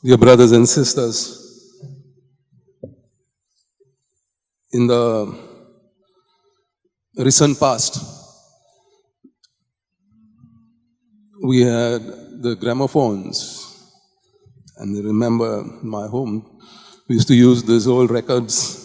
Dear brothers and sisters, in the recent past, we had the gramophones, and I remember my home, we used to use these old records.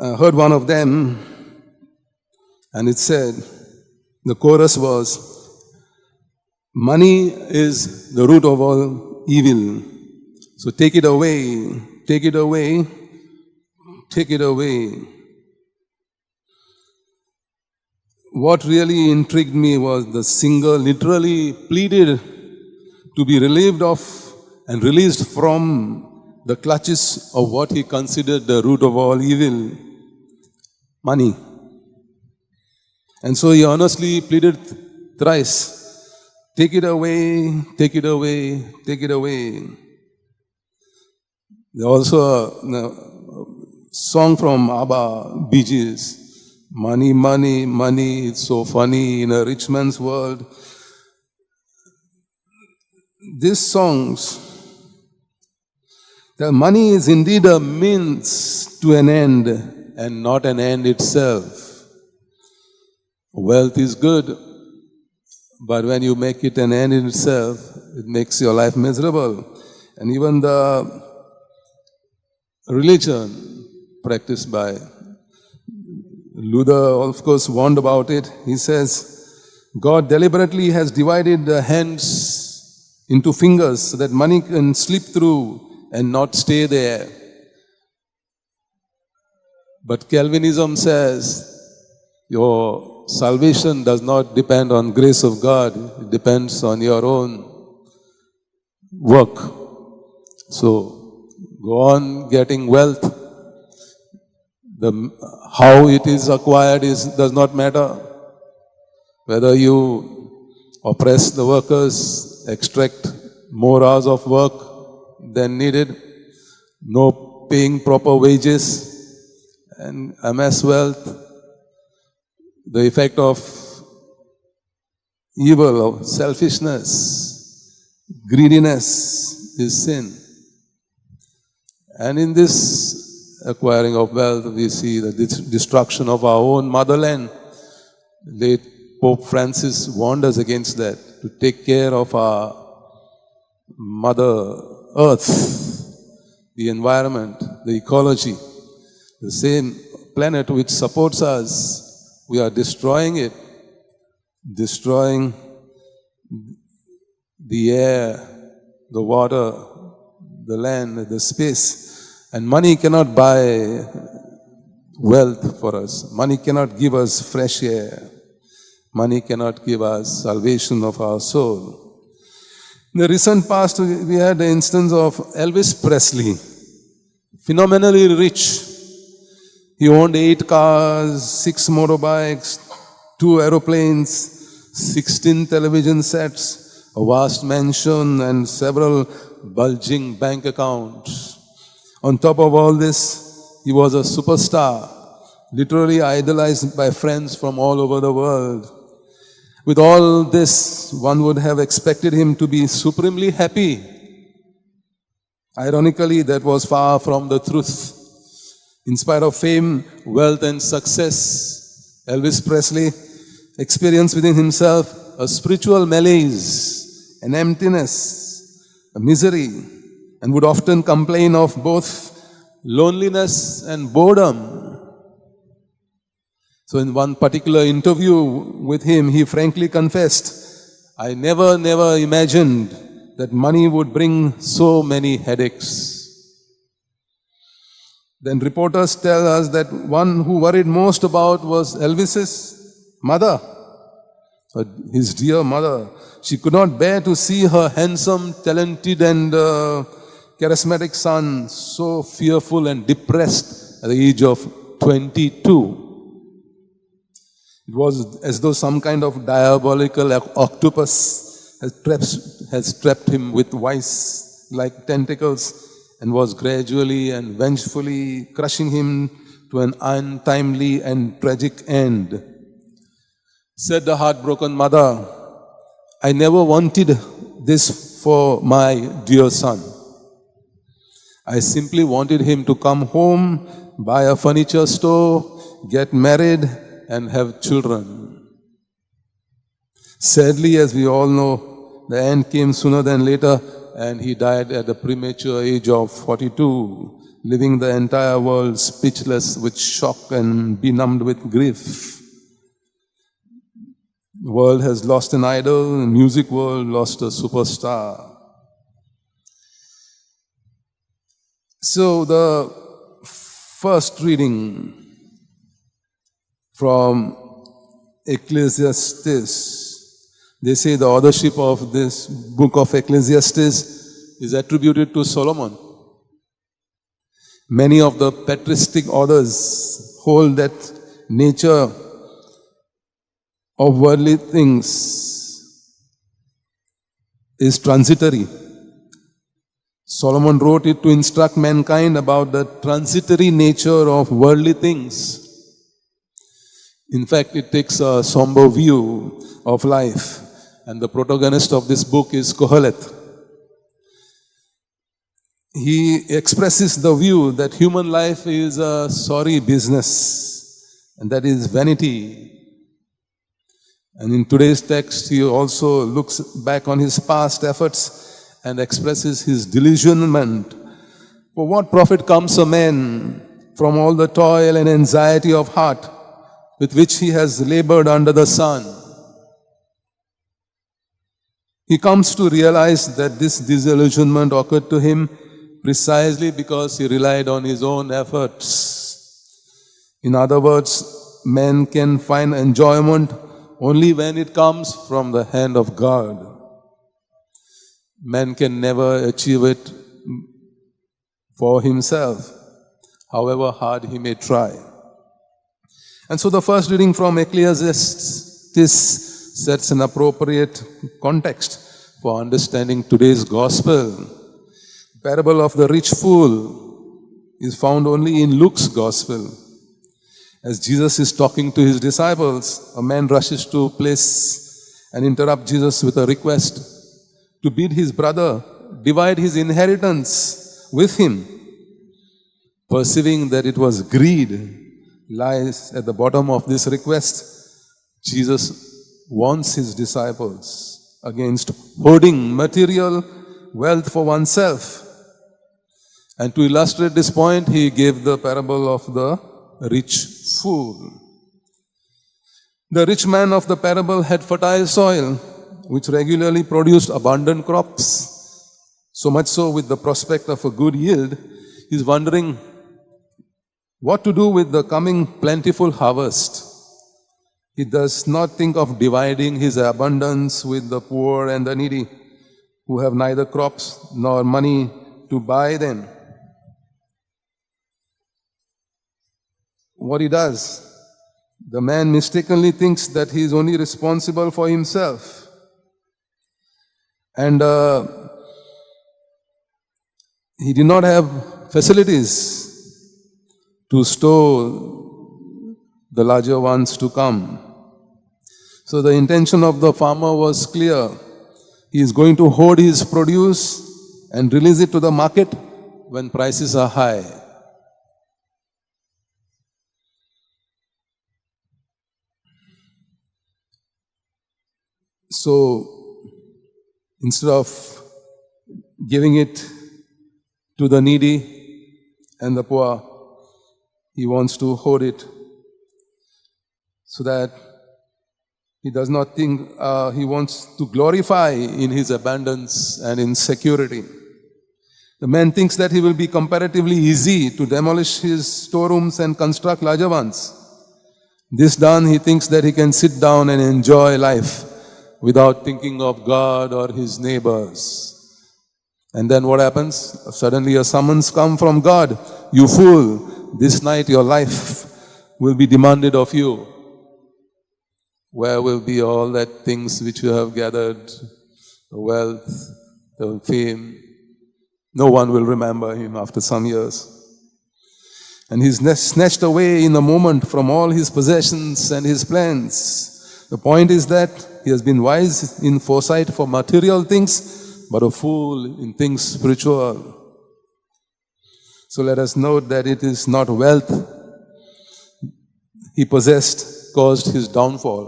I heard one of them, and it said, the chorus was, money is the root of all evil. So take it away, take it away, take it away. What really intrigued me was the singer literally pleaded to be relieved of and released from the clutches of what he considered the root of all evil, money. And so he honestly pleaded thrice, take it away, take it away, take it away. There's also a song from ABBA, Bee Gees, money, money, money, it's so funny in a rich man's world. These songs, the money is indeed a means to an end and not an end itself. Wealth is good, but when you make it an end in itself, it makes your life miserable. And even the religion practiced by Luther, of course, warned about it. He says, God deliberately has divided the hands into fingers so that money can slip through and not stay there. But Calvinism says, your salvation does not depend on grace of God. It depends on your own work. So, go on getting wealth. How it is acquired does not matter. Whether you oppress the workers, extract more hours of work than needed, no paying proper wages, and amass wealth. The effect of evil, of selfishness, greediness is sin. And in this acquiring of wealth, we see the destruction of our own motherland. Late Pope Francis warned us against that, to take care of our Mother Earth, the environment, the ecology, the same planet which supports us. We are destroying it, destroying the air, the water, the land, the space. And money cannot buy wealth for us. Money cannot give us fresh air. Money cannot give us salvation of our soul. In the recent past, we had the instance of Elvis Presley, phenomenally rich. He owned 8 cars, 6 motorbikes, 2 aeroplanes, 16 television sets, a vast mansion, and several bulging bank accounts. On top of all this, he was a superstar, literally idolized by friends from all over the world. With all this, one would have expected him to be supremely happy. Ironically, that was far from the truth. In spite of fame, wealth, and success, Elvis Presley experienced within himself a spiritual malaise, an emptiness, a misery, and would often complain of both loneliness and boredom. So in one particular interview with him, he frankly confessed, I never imagined that money would bring so many headaches. Then reporters tell us that one who worried most about was Elvis's mother, his dear mother. She could not bear to see her handsome, talented, and charismatic son so fearful and depressed at the age of 22. It was as though some kind of diabolical octopus has trapped him with vice-like tentacles and was gradually and vengefully crushing him to an untimely and tragic end. Said the heartbroken mother, I never wanted this for my dear son. I simply wanted him to come home, buy a furniture store, get married, and have children. Sadly, as we all know, the end came sooner than later, and he died at the premature age of 42, leaving the entire world speechless with shock and benumbed with grief. The world has lost an idol, the music world lost a superstar. So the first reading from Ecclesiastes, they say the authorship of this book of Ecclesiastes is attributed to Solomon. Many of the patristic authors hold that nature of worldly things is transitory. Solomon wrote it to instruct mankind about the transitory nature of worldly things. In fact, it takes a somber view of life, and the protagonist of this book is Kohelet. He expresses the view that human life is a sorry business, and that is vanity. And in today's text, he also looks back on his past efforts and expresses his disillusionment. For what profit comes a man from all the toil and anxiety of heart with which he has labored under the sun? He comes to realize that this disillusionment occurred to him precisely because he relied on his own efforts. In other words, man can find enjoyment only when it comes from the hand of God. Man can never achieve it for himself, however hard he may try. And so the first reading from Ecclesiastes sets an appropriate context for understanding today's gospel. The parable of the rich fool is found only in Luke's gospel. As Jesus is talking to his disciples, a man rushes to place and interrupt Jesus with a request to bid his brother divide his inheritance with him. Perceiving that it was greed lies at the bottom of this request, Jesus warns his disciples against hoarding material wealth for oneself. And to illustrate this point, he gave the parable of the rich fool. The rich man of the parable had fertile soil, which regularly produced abundant crops. So much so, with the prospect of a good yield, he's wondering what to do with the coming plentiful harvest. He does not think of dividing his abundance with the poor and the needy, who have neither crops nor money to buy them. What he does, the man mistakenly thinks that he is only responsible for himself. And he did not have facilities to store the larger ones to come. So the intention of the farmer was clear. He is going to hoard his produce and release it to the market when prices are high. So instead of giving it to the needy and the poor, he wants to hoard it so that he does not think, he wants to glorify in his abundance and in security. The man thinks that he will be comparatively easy to demolish his storerooms and construct larger ones. This done, he thinks that he can sit down and enjoy life without thinking of God or his neighbors. And then what happens? Suddenly a summons comes from God. You fool, this night your life will be demanded of you. Where will be all that things which you have gathered, the wealth, the fame? No one will remember him after some years. And he's snatched away in a moment from all his possessions and his plans. The point is that he has been wise in foresight for material things, but a fool in things spiritual. So let us note that it is not wealth he possessed caused his downfall,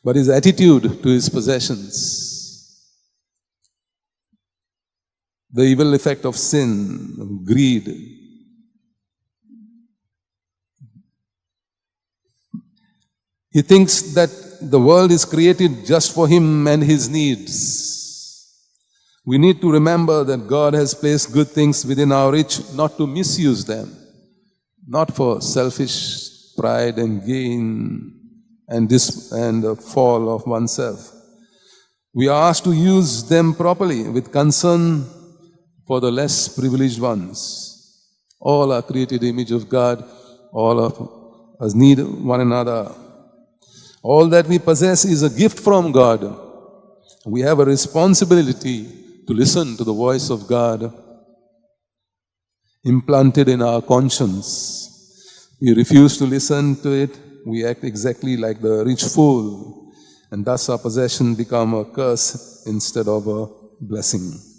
but his attitude to his possessions. The evil effect of sin, of greed. He thinks that the world is created just for him and his needs. We need to remember that God has placed good things within our reach, not to misuse them, not for selfish pride and gain and the fall of oneself. We are asked to use them properly with concern for the less privileged ones. All are created image of God. All of us need one another. All that we possess is a gift from God. We have a responsibility to listen to the voice of God implanted in our conscience. We refuse to listen to it. We act exactly like the rich fool. And thus our possession become a curse instead of a blessing.